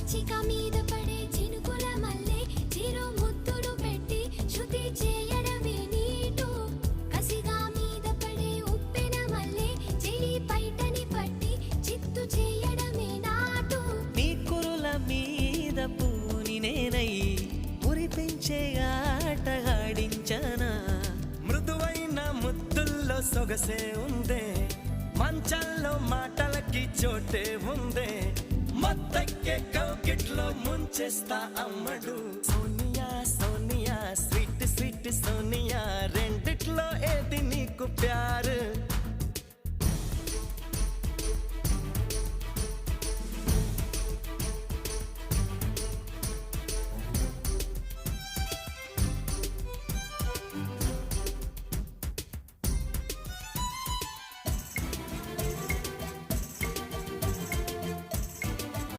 చిక మీద పడే చినుకుల మల్లె చిరు ముద్దులు పెట్టి శృతి చేయడమే నీటు కసిగా మీద పడే ఉప్పెన మల్లె చెలి పైటని పట్టి చిత్తు చేయడమే నాటు నీ కురుల మీద పూని నేనై మురిపించే ఆట ఆడించనా మృదువైన ముద్దుల్లో సొగసే ఉందే మంచంలో మాటలకి చోటే ఉందే మత్తెక్కే కౌకిట్లో ముంచేస్తా అమ్మడు సోనియా సోనియా స్వీట్ స్వీట్ సోనియా రెండిట్లో ఏది నీకు ప్యారు